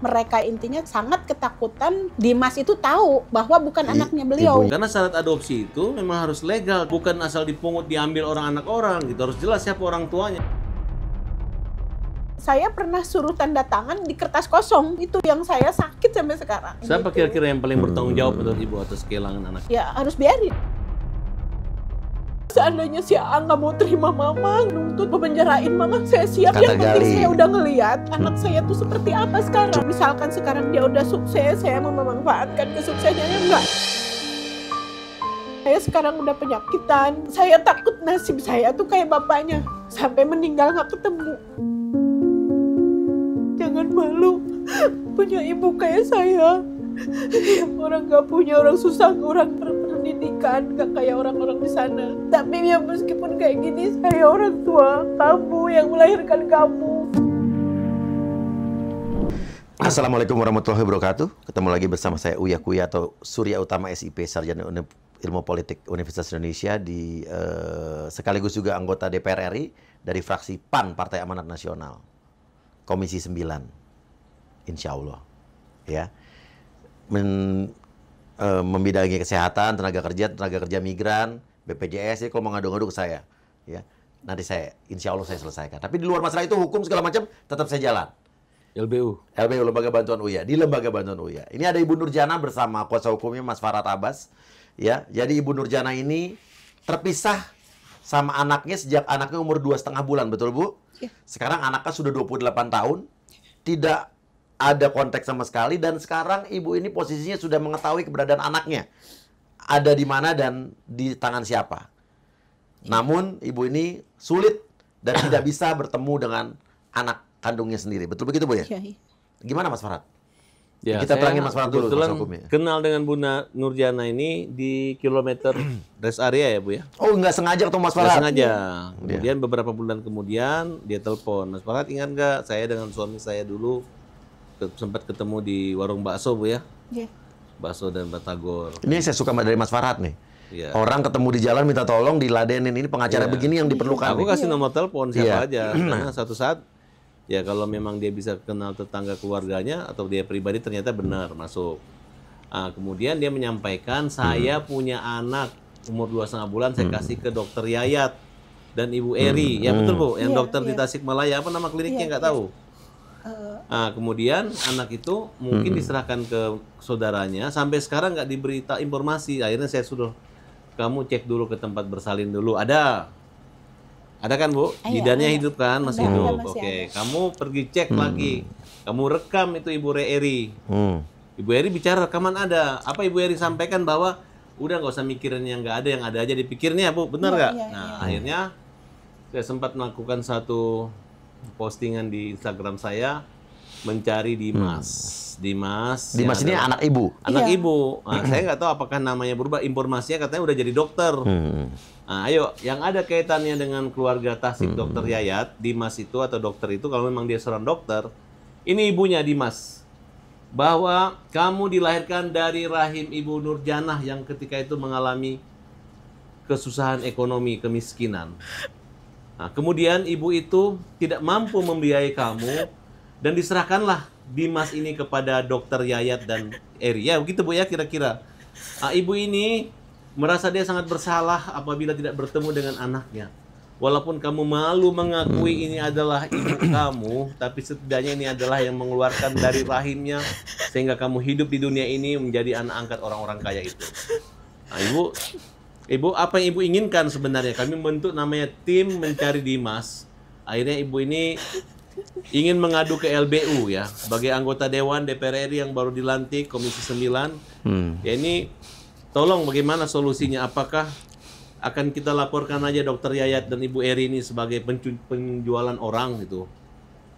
Mereka intinya sangat ketakutan Dimas itu tahu bahwa bukan anaknya beliau. Karena syarat adopsi itu memang harus legal, bukan asal dipungut diambil orang anak orang gitu. Harus jelas siapa orang tuanya. Saya pernah suruh tanda tangan di kertas kosong, itu yang saya sakit sampai sekarang. Siapa kira-kira yang paling bertanggung jawab menurut ibu atas kehilangan anak? Ya harus biarin. Seandainya si A nggak mau terima mama, nuntut memenjarain mama, saya siap. Yang penting saya udah ngeliat anak saya tuh seperti apa sekarang. Misalkan sekarang dia udah sukses, saya mau memanfaatkan kesuksesannya, enggak. Saya sekarang udah penyakitan, saya takut nasib saya tuh kayak bapaknya. Sampai meninggal nggak ketemu. Jangan malu punya ibu kayak saya. Orang nggak punya, orang susah, orang berpendidikan, nggak kayak orang-orang di sana. Tapi ya meskipun kayak gini, saya orang tua kamu yang melahirkan kamu. Assalamualaikum warahmatullahi wabarakatuh. Ketemu lagi bersama saya Uya Kuya atau Surya Utama SIP, Sarjana Ilmu Politik Universitas Indonesia, sekaligus juga anggota DPR RI dari fraksi PAN Partai Amanat Nasional, Komisi 9, insya Allah, ya. Membidangi kesehatan, tenaga kerja migran, BPJS. Jadi kalau mau ngadu-ngadu ke saya, ya, nanti saya, insya Allah saya selesaikan. Tapi di luar masalah itu hukum segala macam tetap saya jalan. LBU, Lembaga Bantuan Uya, di Lembaga Bantuan Uya. Ini ada Ibu Nurjana bersama kuasa hukumnya Mas Farhad Abbas, ya. Jadi Ibu Nurjana ini terpisah sama anaknya sejak anaknya umur 2,5 bulan, betul Bu? Ya. Sekarang anaknya sudah 28 tahun, tidak ada kontak sama sekali, dan sekarang ibu ini posisinya sudah mengetahui keberadaan anaknya ada di mana dan di tangan siapa. Namun ibu ini sulit dan tidak bisa bertemu dengan anak kandungnya sendiri. Betul begitu Bu ya? Ya. Gimana Mas Farhad? ya, Kita saya terangin Mas Farhad dulu kebetulan kuasa hukumnya. kenal dengan Bu Nurjana ini di kilometer rest area ya Bu ya. Oh, nggak sengaja ketemu Mas Nggak Farhad? sengaja. Kemudian beberapa bulan kemudian dia telepon, Mas Farhad ingat nggak saya dengan suami saya dulu sempat ketemu di warung bakso Bu ya. Ya. Bakso dan batagor. Ini saya suka dari Mas Farhad nih. Iya. Orang ketemu di jalan minta tolong diladenin, ini pengacara begini yang diperlukan. Aku nih. kasih nomor telepon siapa Iya. aja. Karena satu saat ya kalau memang dia bisa kenal tetangga keluarganya atau dia pribadi ternyata benar masuk. Kemudian dia menyampaikan saya punya anak umur 2,5 bulan, saya kasih ke dokter Yayat dan Ibu Eri. Ya betul Bu, yang Iya, dokter di iya. Tasikmalaya, apa nama kliniknya nggak tahu. Kemudian anak itu mungkin diserahkan ke saudaranya, sampai sekarang nggak diberita informasi. Akhirnya saya suruh kamu cek dulu ke tempat bersalin dulu. Ada kan Bu? Bidannya ada. hidup kan? Masih Ada, hidup. masih Oke, ada. kamu pergi cek lagi. Kamu rekam itu Ibu Eri. Ibu Eri bicara rekaman ada. Apa Ibu Eri sampaikan bahwa udah nggak usah mikirin yang nggak ada, yang ada aja dipikirnya Bu. Benar nggak? Iya, Nah, akhirnya saya sempat melakukan satu postingan di Instagram saya mencari Dimas. Dimas Dimas ini adalah anak ibu. anak Iya. ibu. Saya nggak tahu apakah namanya berubah. Informasinya katanya udah jadi dokter. Ayo, yang ada kaitannya dengan keluarga Tasik Dokter Yayat, Dimas itu atau dokter itu, kalau memang dia seorang dokter, ini ibunya Dimas. Bahwa kamu dilahirkan dari rahim Ibu Nurjanah yang ketika itu mengalami kesusahan ekonomi, kemiskinan. Kemudian ibu itu tidak mampu membiayai kamu dan diserahkanlah Dimas ini kepada dokter Yayat dan Eri. Ya begitu Bu ya kira-kira. Ibu ini merasa dia sangat bersalah apabila tidak bertemu dengan anaknya. Walaupun kamu malu mengakui ini adalah ibu kamu, tapi setidaknya ini adalah yang mengeluarkan dari rahimnya sehingga kamu hidup di dunia ini menjadi anak angkat orang-orang kaya itu. Ibu, apa yang Ibu inginkan sebenarnya? Kami membentuk namanya tim mencari Dimas. Akhirnya Ibu ini ingin mengadu ke LBU ya, sebagai anggota Dewan DPR RI yang baru dilantik Komisi 9. Ya ini tolong bagaimana solusinya? Apakah akan kita laporkan aja Dokter Yayat dan Ibu Eri ini sebagai penjualan orang gitu?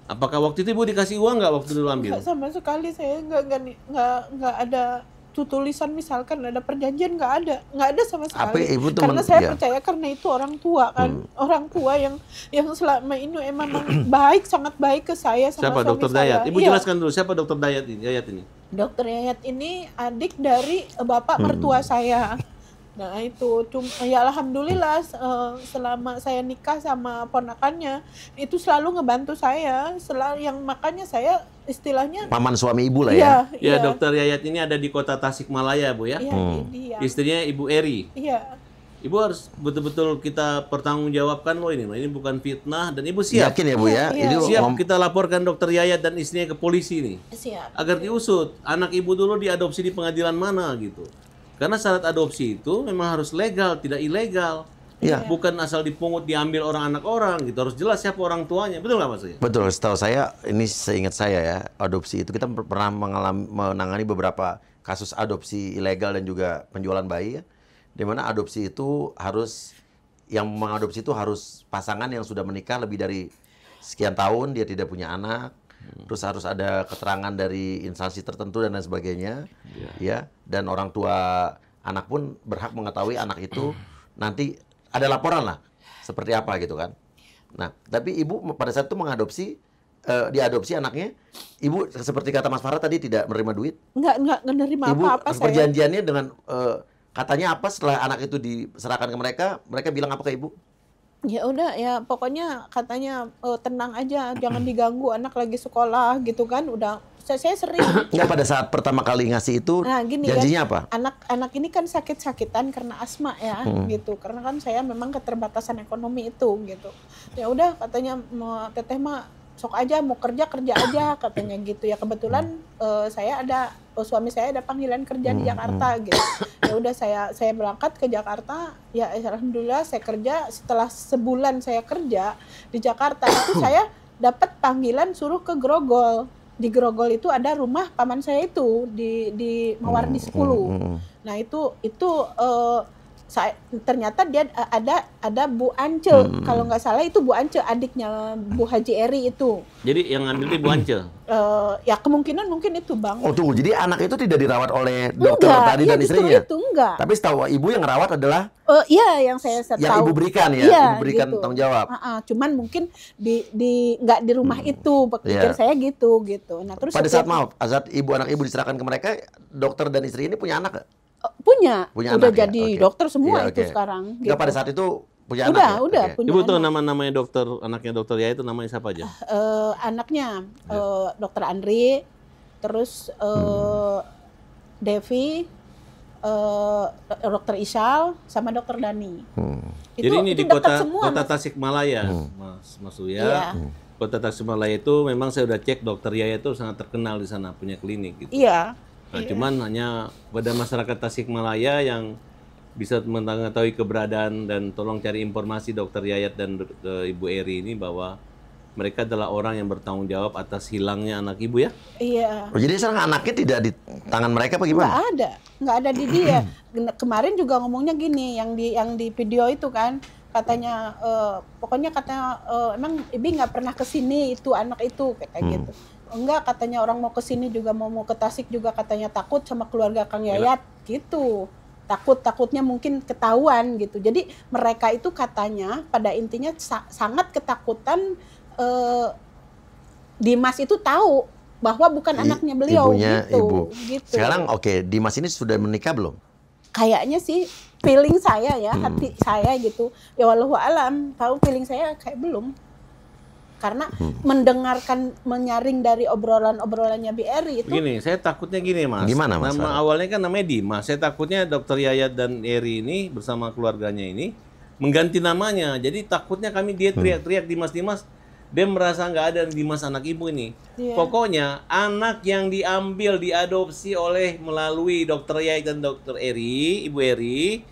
Apakah waktu itu Ibu dikasih uang nggak waktu dulu ambil? Nggak sama sekali, saya nggak ada tulisan, misalkan ada perjanjian, nggak ada sama sekali. Apa ibu tuh karena saya percaya karena itu orang tua kan, orang tua yang selama ini emang baik, sangat baik ke saya sama siapa suami Dokter saya. Dayat? Ibu Iya. jelaskan dulu siapa Dokter Yayat ini? Dokter Yayat ini adik dari bapak mertua saya. Nah itu ya alhamdulillah selama saya nikah sama ponakannya itu selalu ngebantu saya, yang makanya saya istilahnya Paman suami ibu lah ya. iya, Ya, iya, Dokter Yayat ini ada di kota Tasikmalaya, Bu ya. iya, dia, Istrinya Ibu Eri. iya, Ibu harus betul-betul kita pertanggungjawabkan loh ini bukan fitnah dan Ibu siap. Yakin ya Bu ya? Iya, Ini Siap kita laporkan Dokter Yayat dan istrinya ke polisi nih. siap. Agar diusut anak Ibu dulu diadopsi di pengadilan mana gitu. Karena syarat adopsi itu memang harus legal, tidak ilegal. Iya. Bukan asal dipungut diambil orang anak orang gitu. Harus jelas siapa orang tuanya. Betul nggak Mas? betul, setahu saya, ini seingat saya ya, adopsi itu kita pernah menangani beberapa kasus adopsi ilegal dan juga penjualan bayi ya. Di mana adopsi itu harus, yang mengadopsi itu harus pasangan yang sudah menikah lebih dari sekian tahun, dia tidak punya anak. Terus harus ada keterangan dari instansi tertentu dan lain sebagainya, ya. Dan orang tua anak pun berhak mengetahui anak itu nanti ada laporan lah, seperti apa gitu kan. Nah, tapi ibu pada saat itu mengadopsi, diadopsi anaknya, ibu seperti kata Mas Farah tadi tidak menerima duit. Nggak nerima Ibu apa-apa saya. perjanjiannya dengan katanya apa setelah anak itu diserahkan ke mereka, mereka bilang apa ke ibu? Ya udah ya pokoknya katanya tenang aja, jangan diganggu, anak lagi sekolah gitu kan. Udah saya sering. Enggak, pada saat pertama kali ngasih itu Nah, gini janjinya apa? Anak ini kan sakit-sakitan karena asma ya gitu. Karena kan saya memang keterbatasan ekonomi itu gitu. Ya udah katanya mau teteh mah sok aja mau kerja aja katanya gitu ya. Kebetulan suami saya ada panggilan kerja di Jakarta gitu. Ya udah saya berangkat ke Jakarta, ya alhamdulillah saya kerja. Setelah sebulan saya kerja di Jakarta itu saya dapat panggilan suruh ke Grogol. Di Grogol itu ada rumah paman saya itu di Mawardi 10. Nah itu ternyata dia ada Bu Ance, kalau nggak salah itu Bu Ance adiknya Bu Haji Eri itu. Jadi yang ngambil itu Bu Ance. Ya kemungkinan mungkin itu Bang. Oh tunggu, jadi anak itu tidak dirawat oleh dokter tadi dan istrinya? Itu enggak. Tapi setahu ibu yang rawat adalah Iya yang saya tahu. yang ibu berikan ya, Iya, ibu berikan gitu. tanggung jawab. Cuman mungkin nggak di rumah itu, pikir saya gitu. Nah terus Pada saat anak ibu diserahkan ke mereka, dokter dan istri ini punya anak nggak? Punya Punya udah anak, ya? jadi Oke. dokter semua Iya, itu oke. sekarang. Nggak, pada saat itu punya anak Udah, ya? udah Oke. punya Ibu tahu anak. nama-namanya anaknya dokter Yaya itu namanya siapa aja? Anaknya Dokter Andri, terus Devi, Dokter Isyal, sama Dokter Dani. Jadi ini di dekat kota Tasikmalaya, Mas Uya. Iya. Kota Tasikmalaya itu memang saya udah cek dokter Yaya itu sangat terkenal di sana, punya klinik gitu. Iya. Nah, cuman hanya pada masyarakat Tasikmalaya yang bisa mengetahui keberadaan dan tolong cari informasi dokter Yayat dan Ibu Eri ini bahwa mereka adalah orang yang bertanggung jawab atas hilangnya anak ibu ya. Iya. Oh, jadi sekarang anaknya tidak di tangan mereka apa gimana? Nggak ada di dia. Kemarin juga ngomongnya gini, yang di video itu kan katanya pokoknya katanya emang Ibi nggak pernah kesini itu anak itu kayak gitu. Enggak, katanya orang mau kesini juga mau ke Tasik juga katanya takut sama keluarga Kang Yayat gitu. Takutnya mungkin ketahuan gitu. Jadi mereka itu katanya pada intinya sangat ketakutan Dimas itu tahu bahwa bukan anaknya beliau Ibunya gitu. ibu. Gitu. Sekarang oke, Dimas ini sudah menikah belum? Kayaknya sih feeling saya ya, hati saya gitu. Ya wallahu alam, tahu feeling saya kayak belum. Karena menyaring dari obrolannya BRI itu. Begini, saya takutnya gini Mas. Gimana, Mas? Nama awalnya kan namanya Dimas. Saya takutnya dokter Yayat dan Eri ini bersama keluarganya ini mengganti namanya. Jadi takutnya dia teriak-teriak Dimas. Dia merasa nggak ada Dimas anak ibu ini. Iya. Pokoknya anak yang diadopsi melalui dokter Yayat dan dokter Eri, Ibu Eri,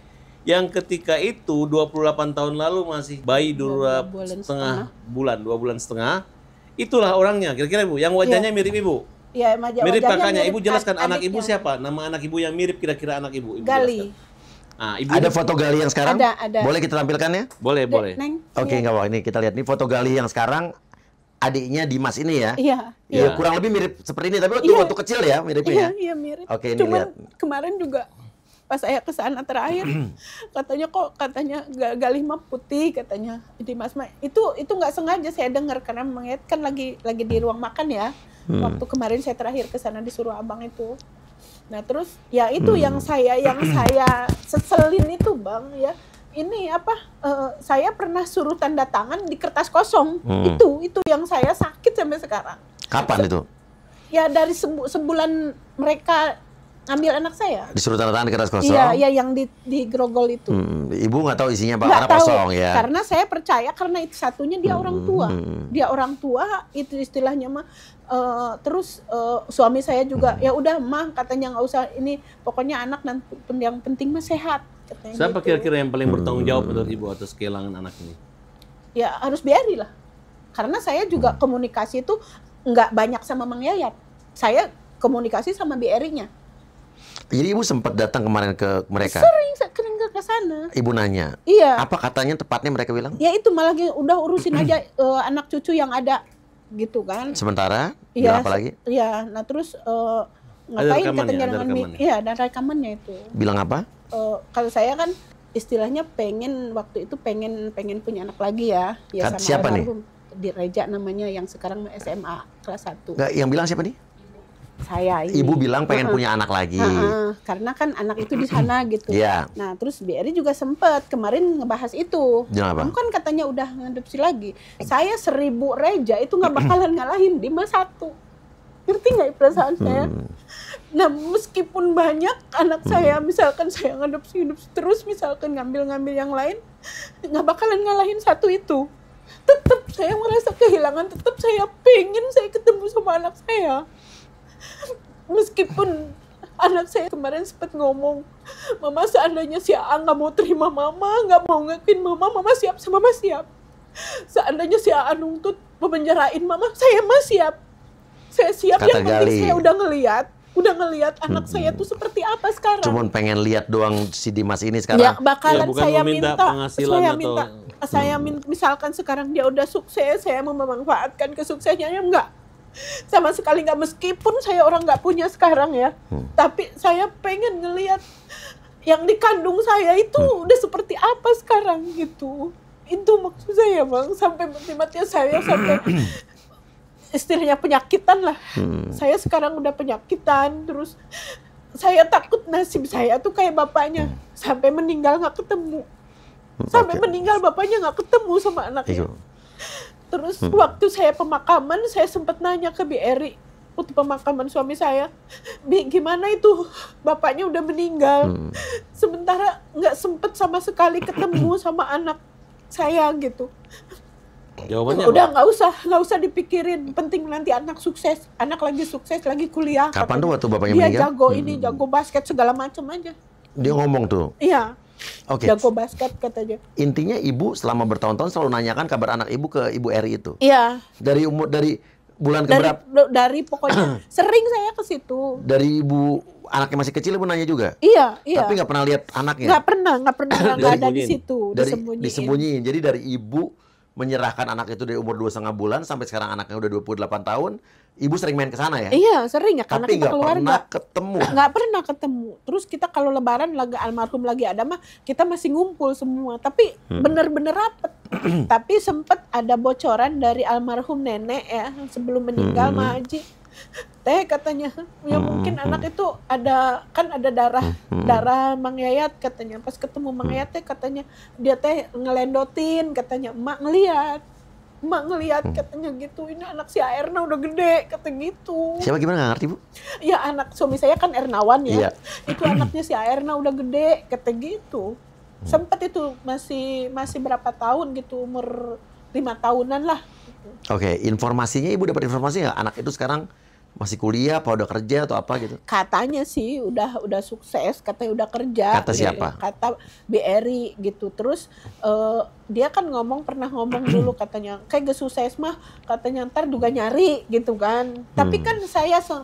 yang ketika itu 28 tahun lalu masih bayi 2 bulan setengah, itulah orangnya. Kira-kira Ibu, yang wajahnya mirip Ibu. Iya, Mirip kakaknya. Ibu jelaskan anak adiknya. Ibu siapa? Nama anak Ibu yang mirip kira-kira anak Ibu. Gali. Nah, Ibu Ada foto Gali yang sekarang? Ada. Boleh kita tampilkan ya? boleh. Neng. Oke, nggak apa-apa. Ini kita lihat nih foto Gali yang sekarang, adiknya Dimas ini ya. Iya. Ya, kurang lebih mirip seperti ini, tapi waktu kecil ya miripnya. Iya, mirip. Oke, ini Cuman lihat. kemarin juga pas saya ke sana terakhir katanya Galih mah putih katanya Dimas mah itu nggak sengaja saya dengar karena mengingat kan lagi di ruang makan ya. Waktu kemarin saya terakhir ke sana disuruh abang itu Nah terus ya itu yang saya seselin itu Bang ya. Ini apa? Saya pernah suruh tanda tangan di kertas kosong. Itu yang saya sakit sampai sekarang. Kapan itu? Ya dari sebulan mereka ambil anak saya. Disuruh tanda tangan di kertas kosong? Iya, yang di grogol itu. Ibu nggak tahu isinya apa, Nggak karena tahu, kosong ya? Karena saya percaya karena itu satunya dia orang tua. Dia orang tua, itu istilahnya mah. Terus suami saya juga, ya udah mah katanya nggak usah ini, pokoknya anak nanti yang penting mah sehat. Siapa gitu. kira-kira yang paling bertanggung jawab menurut Ibu atas kehilangan anak ini? Ya harus BRI lah. Karena saya juga komunikasi itu nggak banyak sama Mang Yayat. Saya komunikasi sama BRI-nya. Jadi Ibu sempat datang kemarin ke mereka? Sering ke sana. Ibu nanya? Iya. Apa katanya tepatnya mereka bilang? Ya itu malah udah urusin aja anak cucu yang ada gitu kan. Sementara? Iya. Bilang apa lagi? Iya. Nah terus ngapain katanya dengan iya, ada rekamannya itu. Bilang apa? Kalau saya kan istilahnya pengen waktu itu pengen punya anak lagi ya. Ya sama siapa almarhum di Reja namanya yang sekarang SMA kelas 1. Nggak, yang bilang siapa nih? Saya ini. Ibu bilang pengen punya anak lagi. Karena kan anak itu di sana gitu. Iya. Nah, terus BRI juga sempat kemarin ngebahas itu. Jangan apa? Kamu kan katanya udah ngadopsi lagi. Saya 1000 Reja itu nggak bakalan ngalahin Dimas 1. Ngerti nggak perasaan saya? Nah, meskipun banyak anak saya, misalkan saya ngadopsi terus, misalkan ngambil yang lain, nggak bakalan ngalahin 1 itu. Tetap saya merasa kehilangan, tetap saya pengen saya ketemu sama anak saya. Meskipun anak saya kemarin sempat ngomong, Mama seandainya si A nggak mau terima Mama, nggak mau ngakuin Mama siap sama Mama siap. Seandainya si A nuntut memenjarain Mama, saya mah siap. Saya siap. Kata yang penting Gali. saya udah ngelihat anak saya tuh seperti apa sekarang. Cuman pengen lihat doang si Dimas ini sekarang. Ya bakalan bukan saya meminta minta, penghasilan saya minta, misalkan sekarang dia udah sukses, saya mau memanfaatkan kesuksesnya, ya enggak. Sama sekali nggak, meskipun saya orang nggak punya sekarang ya, tapi saya pengen ngelihat yang dikandung saya itu udah seperti apa sekarang gitu. Itu maksud saya Bang, sampai mati-matian saya sampai istilahnya penyakitan lah. Saya sekarang udah penyakitan, terus saya takut nasib saya tuh kayak bapaknya, sampai meninggal nggak ketemu. Sampai meninggal bapaknya nggak ketemu sama anaknya. Terus waktu saya pemakaman, saya sempat nanya ke BRI waktu pemakaman suami saya, Bi, gimana itu bapaknya udah meninggal, sementara nggak sempet sama sekali ketemu sama anak saya gitu. Jawabannya udah apa? nggak usah dipikirin, penting nanti anak sukses, anak lagi sukses, lagi kuliah. Kapan tuh waktu bapaknya dia meninggal? jago ini, jago basket segala macam aja. Dia ngomong tuh. Iya. Oke. Jago basket katanya. Intinya Ibu selama bertahun-tahun selalu nanyakan kabar anak Ibu ke Ibu Eri itu. Iya. Dari bulan keberapa? Dari pokoknya sering saya ke situ. Dari Ibu anaknya masih kecil Ibu nanya juga? Iya. Tapi nggak pernah lihat anaknya? Nggak pernah nggak ada di situ, disembunyiin. Jadi dari Ibu menyerahkan anak itu dari umur 2,5 bulan sampai sekarang anaknya udah 28 tahun, Ibu sering main ke sana ya? Iya, sering ya, karena tapi kita nggak keluarga. pernah ketemu. Nggak pernah ketemu. Terus kita kalau lebaran lagi almarhum lagi ada mah, kita masih ngumpul semua. Tapi bener-bener rapet. Tapi sempet ada bocoran dari almarhum nenek ya, sebelum meninggal Mah Haji. Teh katanya, ya mungkin anak itu ada darah Mang Yayat katanya. Pas ketemu Mang Yayat teh katanya, dia teh ngelendotin katanya, emak ngelihat katanya gitu, ini anak si Erna udah gede kata gitu. Siapa gimana nggak ngerti Bu? Ya anak suami saya kan Ernawan ya. Iya. Itu anaknya si Erna udah gede kata gitu. Sempet itu masih berapa tahun gitu, umur 5 tahunan lah. Oke, informasinya Ibu dapat informasi nggak anak itu sekarang masih kuliah apa udah kerja atau apa gitu? Katanya sih udah sukses, katanya udah kerja. Kata siapa? Kata BRI gitu. Terus dia kan pernah ngomong dulu katanya, kayak gak sukses mah katanya ntar juga nyari gitu kan. Tapi kan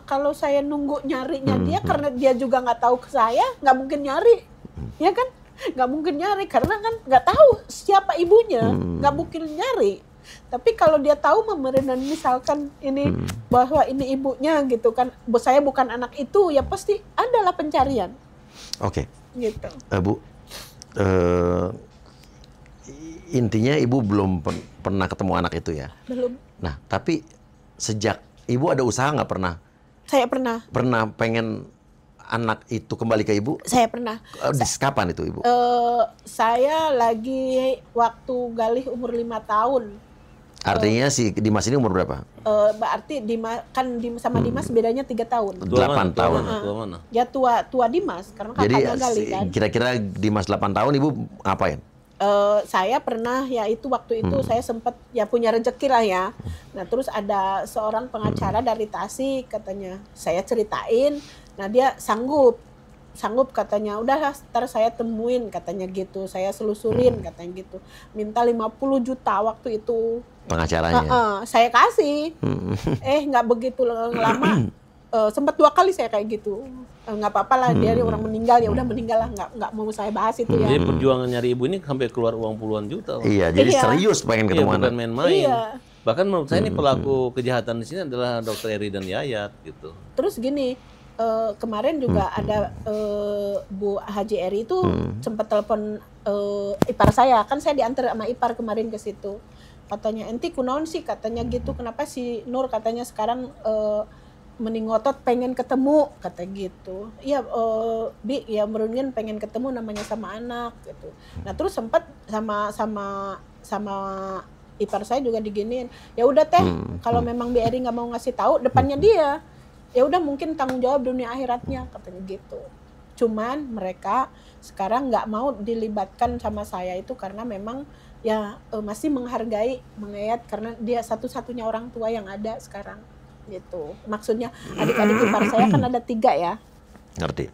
kalau saya nunggu nyarinya dia, karena dia juga nggak tahu ke saya, nggak mungkin nyari, ya kan? Nggak mungkin nyari karena kan nggak tahu siapa ibunya, nggak mungkin nyari. Tapi kalau dia tahu memberikan misalkan ini bahwa ini ibunya gitu kan, saya bukan anak itu, ya pasti adalah pencarian. Oke. Gitu. Bu, intinya Ibu belum pernah ketemu anak itu ya? Belum. Nah, tapi sejak Ibu ada usaha nggak pernah? Saya pernah. Pernah pengen anak itu kembali ke ibu? Saya pernah. Kapan itu ibu? Saya lagi waktu Galih umur 5 tahun. Artinya si Dimas ini umur berapa? Berarti sama Dimas bedanya 3 tahun. 8 tahun. Tua mana? Ya tua Dimas karena Jadi kakaknya Galih kan. kira-kira Dimas 8 tahun ibu ngapain? Saya pernah ya itu waktu itu saya sempat ya punya rezeki lah ya. Nah terus ada seorang pengacara dari Tasik katanya saya ceritain, nah dia sanggup katanya udah ntar saya temuin katanya gitu, saya selusurin katanya gitu, minta 50 juta waktu itu pengacaranya. saya kasih, nggak begitu lama. Sempat 2 kali saya kayak gitu, nggak apa-apa lah dia orang meninggal ya udah meninggal lah, nggak mau saya bahas itu ya. Jadi perjuangan nyari ibu ini sampai keluar uang puluhan juta. Iya, jadi serius pengen ketemu anak. Bukan main-main. Iya. Bahkan menurut saya ini pelaku kejahatan di sini adalah Dokter Eri dan Yayat gitu. Terus gini, kemarin juga ada Bu Haji Eri itu sempat telepon ipar saya, kan saya diantar sama ipar kemarin ke situ. Katanya enti kunaon sih katanya gitu, kenapa si Nur katanya sekarang mending ngotot pengen ketemu kata gitu. Iya Bi ya merungin pengen ketemu namanya sama anak gitu. Nah terus sempat sama ipar saya juga diginiin. Ya udah teh kalau memang Bi Eri nggak mau ngasih tahu depannya dia. Ya udah mungkin tanggung jawab dunia akhiratnya katanya gitu. Cuman mereka sekarang nggak mau dilibatkan sama saya itu karena memang ya masih menghargai mengayat karena dia satu-satunya orang tua yang ada sekarang. Gitu. Maksudnya adik-adik ipar saya kan ada 3 ya. Ngerti.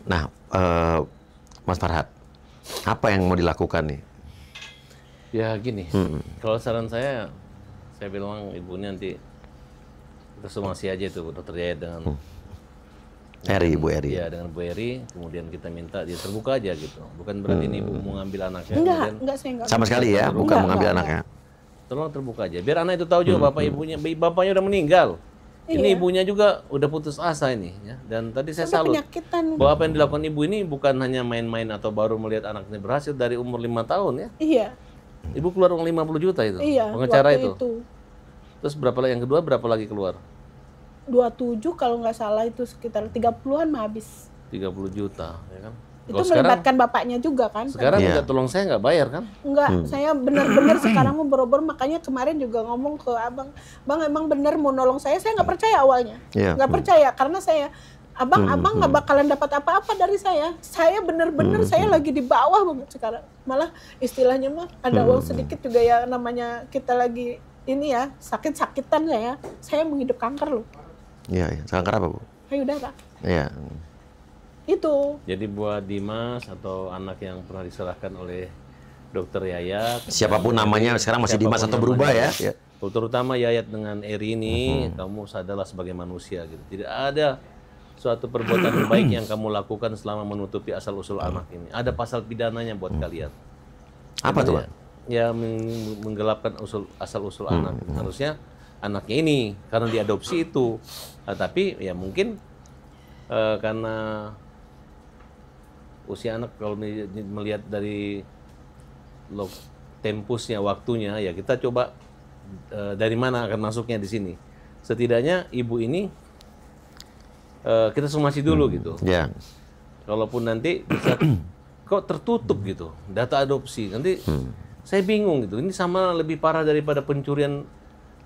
Nah, Mas Farhad, apa yang mau dilakukan nih? Ya gini, kalau saran saya bilang ibu ini nanti kita somasi aja itu Dokter Yayat dengan Bu Eri. Ya dengan Bu Eri, kemudian kita minta dia terbuka aja gitu. Bukan berarti ini ibu mau ngambil anaknya. Enggak saya enggak. Sama sekali ya, bukan mengambil anaknya. Tolong terbuka aja, biar anak itu tahu juga bapaknya udah meninggal. Iya. Ini ibunya juga udah putus asa ini ya. Dan tadi saya salut penyakitan. bahwa apa yang dilakukan ibu ini bukan hanya main-main atau baru melihat anaknya berhasil dari umur 5 tahun ya. Iya. Ibu keluar uang 50 juta itu. Iya. Pengacara Waktu itu. Terus yang kedua berapa lagi keluar? 27 kalau nggak salah itu sekitar 30-an mah habis. 30 juta ya kan. Itu melibatkan bapaknya juga kan. Sekarang minta tolong saya nggak bayar kan? Enggak, saya benar-benar sekarang mau boro-boro, makanya kemarin juga ngomong ke abang, bang emang benar mau nolong saya nggak percaya awalnya, nggak percaya karena abang nggak bakalan dapat apa-apa dari saya benar-benar saya lagi di bawah banget sekarang, malah istilahnya mah ada uang sedikit juga ya namanya kita lagi ini ya sakit-sakitan saya menghidup kanker loh. Iya, kanker apa Bu? Payudara. Iya. Itu. Jadi buat Dimas atau anak yang pernah diserahkan oleh Dokter Yayat, siapapun namanya sekarang masih Dimas atau berubah ya. Terutama Yayat dengan Eri ini, kamu sadarlah sebagai manusia gitu. Tidak ada suatu perbuatan baik yang kamu lakukan selama menutupi asal usul anak ini. Ada pasal pidananya buat kalian. Apa tuh, Pak? Ya menggelapkan asal usul anak. Harusnya anaknya ini karena diadopsi itu. Nah, tapi ya mungkin karena usia anak kalau melihat dari tempusnya waktunya ya kita coba dari mana akan masuknya di sini. Setidaknya ibu ini kita somasi dulu gitu. Ya. Kalaupun nanti bisa kok tertutup gitu data adopsi nanti saya bingung gitu. Ini sama lebih parah daripada pencurian.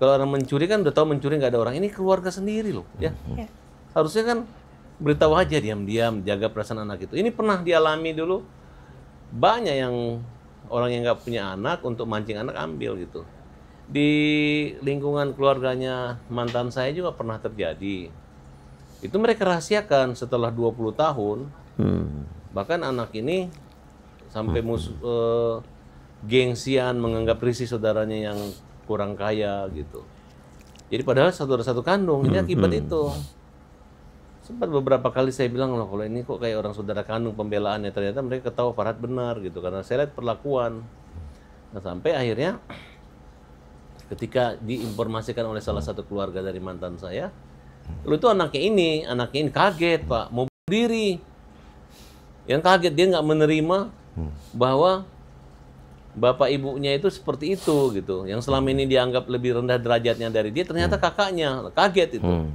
Kalau orang mencuri kan udah tahu mencuri nggak ada orang. Ini keluarga sendiri loh ya. Harusnya kan beritahu aja diam-diam, jaga perasaan anak itu. Ini pernah dialami dulu. Banyak yang orang yang nggak punya anak untuk mancing anak ambil gitu. Di lingkungan keluarganya mantan saya juga pernah terjadi. Itu mereka rahasiakan setelah 20 tahun. Bahkan anak ini sampai gengsian menganggap risih saudaranya yang kurang kaya gitu. Jadi padahal saudara satu kandung. Ini akibat itu. Sempat beberapa kali saya bilang loh kalau ini kok kayak orang saudara kandung pembelaannya, ternyata mereka ketawa Farhad benar gitu karena saya lihat perlakuan. Nah sampai akhirnya ketika diinformasikan oleh salah satu keluarga dari mantan saya, lalu itu anaknya ini kaget Pak, mau bunuh diri. Yang kaget dia nggak menerima bahwa bapak ibunya itu seperti itu gitu. Yang selama ini dianggap lebih rendah derajatnya dari dia, ternyata kakaknya kaget itu.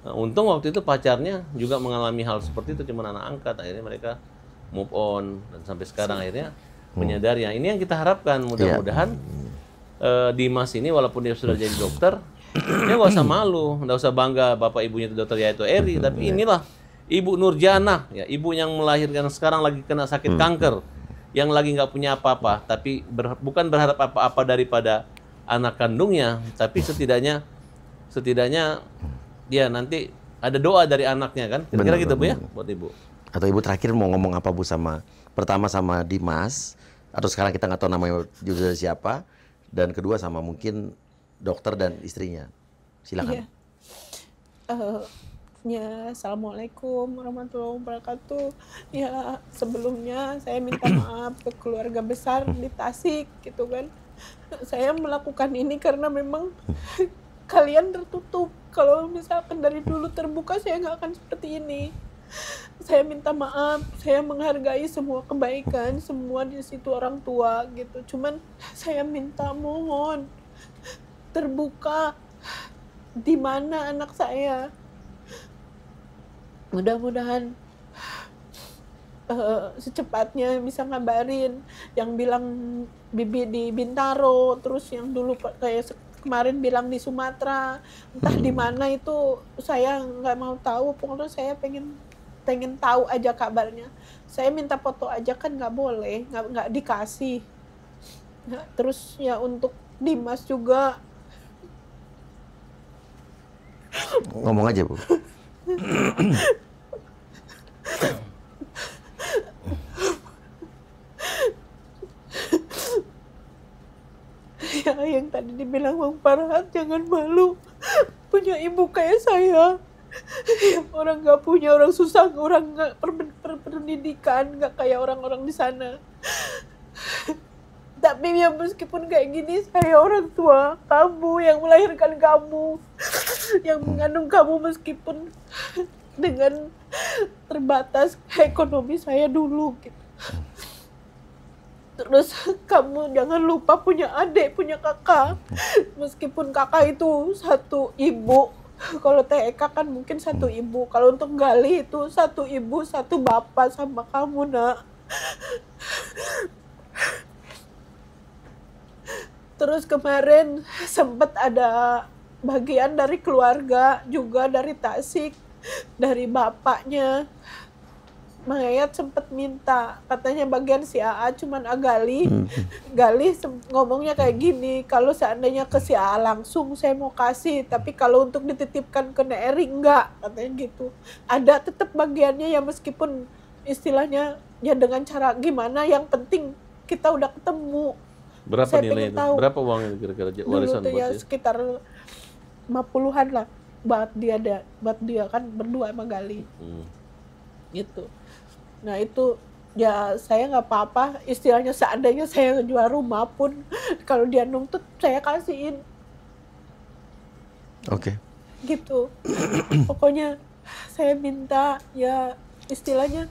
Untung waktu itu pacarnya juga mengalami hal seperti itu, cuma anak angkat. Akhirnya mereka move on dan sampai sekarang akhirnya menyadari. Nah, ini yang kita harapkan, mudah-mudahan Dimas ini walaupun dia sudah jadi dokter, dia nggak usah malu, nggak usah bangga bapak ibunya itu dokter Yaitu Eri, tapi inilah Ibu Nurjana, ya, ibu yang melahirkan sekarang lagi kena sakit kanker, yang lagi nggak punya apa-apa, tapi bukan berharap apa-apa daripada anak kandungnya, tapi setidaknya dia nanti ada doa dari anaknya kan, kira-kira gitu Bu ya, buat ibu. Atau ibu terakhir mau ngomong apa Bu pertama sama Dimas, atau sekarang kita nggak tahu namanya judul siapa, dan kedua sama mungkin dokter dan istrinya. Silakan. Ya, Assalamualaikum warahmatullahi wabarakatuh. Ya, sebelumnya saya minta maaf ke keluarga besar di Tasik gitu kan. Saya melakukan ini karena memang kalian tertutup. Kalau misalkan dari dulu terbuka, saya nggak akan seperti ini. Saya minta maaf, saya menghargai semua kebaikan, semua di situ orang tua gitu. Cuman saya minta mohon terbuka di mana anak saya. Mudah-mudahan secepatnya bisa ngabarin yang bilang Bibi di Bintaro, terus yang dulu kayak kemarin bilang di Sumatera, entah di mana itu saya nggak mau tahu. Pokoknya saya pengen tahu aja kabarnya. Saya minta foto aja kan nggak boleh, nggak dikasih. Nah, terus ya untuk Dimas juga. Ngomong aja Bu. Ya, yang tadi dibilang Bang Farhat, jangan malu punya ibu kayak saya. Orang nggak punya, orang susah, orang nggak berpendidikan, nggak kayak orang-orang di sana. Tapi ya meskipun kayak gini, saya orang tua kamu yang melahirkan kamu, yang mengandung kamu, meskipun dengan terbatas ekonomi saya dulu gitu. Terus kamu jangan lupa punya adik, punya kakak. Meskipun kakak itu satu ibu, kalau TK kan mungkin satu ibu. Kalau untuk Gali itu satu ibu, satu bapak sama kamu, Nak. Terus kemarin sempat ada bagian dari keluarga juga dari Tasik, dari bapaknya. Mang Yayat sempat minta, katanya bagian si AA cuman Gali. Gali ngomongnya kayak gini, kalau seandainya ke si AA langsung saya mau kasih, tapi kalau untuk dititipkan ke Eri enggak, katanya gitu. Ada tetap bagiannya ya, meskipun istilahnya ya dengan cara gimana, yang penting kita udah ketemu. Berapa Saya nilainya? pengen tahu. Berapa uang itu kira-kira warisan Dulu tuh buat ya dia? sekitar 50-an lah buat dia kan berdua sama Gali. Gitu. Nah itu ya saya nggak apa-apa, istilahnya seandainya saya ngejual rumah pun kalau dia nuntut saya kasihin. Oke. Gitu. Pokoknya saya minta ya istilahnya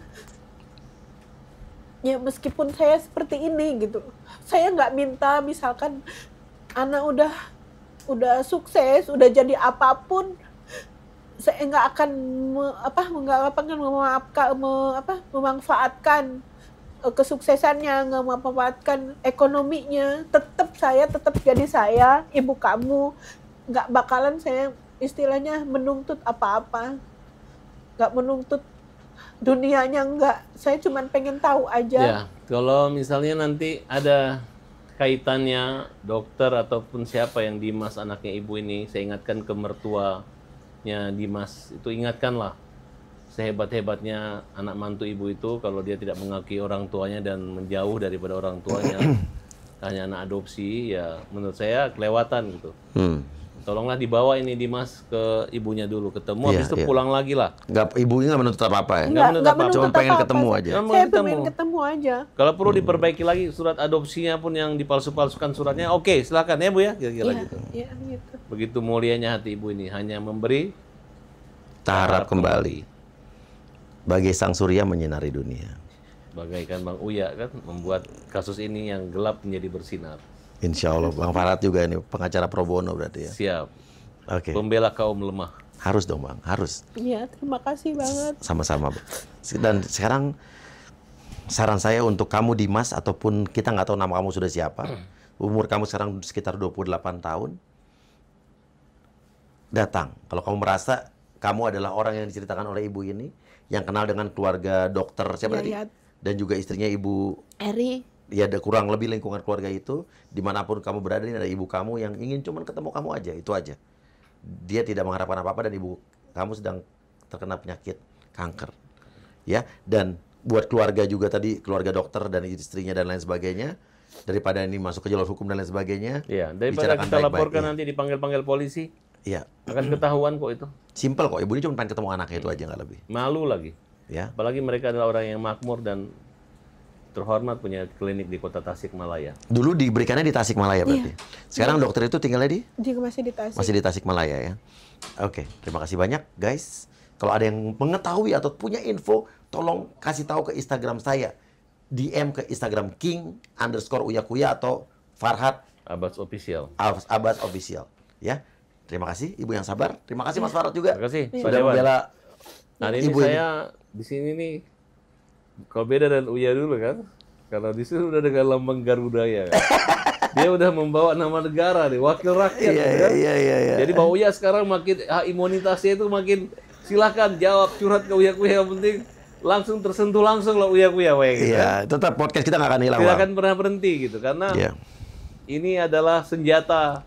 ya meskipun saya seperti ini gitu. Saya nggak minta misalkan anak udah sukses, udah jadi apapun, saya nggak akan memanfaatkan kesuksesannya, nggak memanfaatkan ekonominya. Saya tetap jadi saya, ibu kamu. Nggak bakalan saya istilahnya menuntut apa-apa, nggak menuntut dunianya, nggak. Saya cuma pengen tahu aja. Ya, kalau misalnya nanti ada kaitannya dokter ataupun siapa yang Dimas anaknya ibu ini, saya ingatkan ke mertuanya Dimas, itu ingatkanlah sehebat-hebatnya anak mantu ibu itu, kalau dia tidak mengakui orang tuanya dan menjauh daripada orang tuanya, hanya anak adopsi, ya menurut saya kelewatan gitu. Tolonglah dibawa ini Dimas ke ibunya dulu, ketemu, habis itu pulang lagi lah. Ibunya nggak menuntut apa-apa ya? Nggak menuntut Cuma pengen apa-apa. ketemu aja. Saya pengen ketemu aja. Kalau perlu diperbaiki lagi surat adopsinya pun yang dipalsu-palsukan suratnya, oke, silakan ya Bu ya, kira-kira gitu. Iya, gitu. Begitu mulianya hati ibu ini, hanya memberi, Tak harap kembali. Bagai sang surya menyinari dunia. bagaikan Bang Uya kan, membuat kasus ini yang gelap menjadi bersinar. Insya Allah. Bang Farhat juga ini pengacara pro bono berarti ya. Siap. Oke. Pembela kaum lemah. Harus dong Bang, harus. Iya, terima kasih banget. Sama-sama. Dan sekarang saran saya untuk kamu Dimas, ataupun kita nggak tahu nama kamu sudah siapa, umur kamu sekarang sekitar 28 tahun, datang. Kalau kamu merasa kamu adalah orang yang diceritakan oleh ibu ini, yang kenal dengan keluarga dokter siapa tadi? Yayat. Dan juga istrinya Ibu Eri. ya, ada kurang lebih lingkungan keluarga itu, dimanapun kamu berada, ini ada ibu kamu yang ingin cuman ketemu kamu aja, itu aja. Dia tidak mengharapkan apa-apa, dan ibu kamu sedang terkena penyakit kanker, ya. Dan buat keluarga juga tadi, keluarga dokter dan istrinya dan lain sebagainya, daripada ini masuk ke jalur hukum dan lain sebagainya, Iya, daripada bicarakan kita baik-baik, laporkan ya. nanti dipanggil-panggil polisi, Iya, akan ketahuan kok itu. simple kok. Ibu ini cuma pengen ketemu anaknya, itu aja, nggak lebih, Malu lagi. ya. Apalagi mereka adalah orang yang makmur dan terhormat, punya klinik di kota Tasikmalaya. Dulu diberikannya di Tasikmalaya berarti. Sekarang dokter itu tinggalnya di? Dia masih di Tasik. Masih di Tasikmalaya ya. Oke, terima kasih banyak guys. Kalau ada yang mengetahui atau punya info, tolong kasih tahu ke Instagram saya. DM ke Instagram king_uyakuya atau Farhad Abbas Official. Abbas Official. Ya, terima kasih Ibu yang sabar. Terima kasih Mas Farhad juga. Terima kasih, Pak Sudah Dewan. membela Hari ini Ibu ini. saya di sini nih, kalau beda dan Uya dulu kan, kalau di sini udah dengan lambang Garuda ya. Kan? Dia udah membawa nama negara nih, wakil rakyat. Iya, kan? iya. Jadi Pak Uya sekarang makin imunitasnya itu makin, silahkan jawab curhat ke Uya-Kuya, yang penting langsung tersentuh langsung lah Uya-Kuya. Gitu, Iya, tetap podcast kita nggak akan hilang. tidak Bang. akan pernah berhenti gitu, karena Iya. ini adalah senjata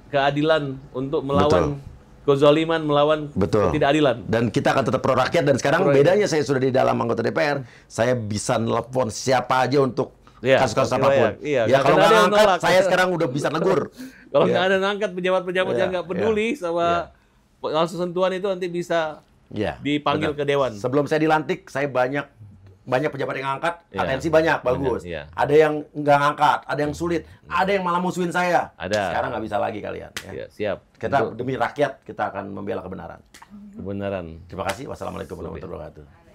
keadilan untuk melawan kezaliman, melawan Betul. ketidakadilan. Dan kita akan tetap pro rakyat, dan sekarang bedanya saya sudah di dalam anggota DPR, saya bisa nelpon siapa aja untuk Iya, kasus-kasus wakil apapun. rakyat. Iya, Ya nggak kalau akan ada nggak yang angkat, nolak. saya sekarang udah bisa negur. Kalau Iya. nggak ada ngangkat pejabat-pejabat yang nggak peduli sama langsung sentuhan itu, nanti bisa Iya, dipanggil benar. ke dewan. Sebelum saya dilantik, saya banyak pejabat yang ngangkat, Iya. atensi banyak, bagus. Iya. Ada yang nggak ngangkat, ada yang sulit, ada yang malah musuhin saya. Ada. Sekarang nggak bisa lagi kalian. Ya. Ya, siap. Kita Untuk demi rakyat, kita akan membela kebenaran. kebenaran. Terima kasih. Wassalamualaikum warahmatullahi wabarakatuh.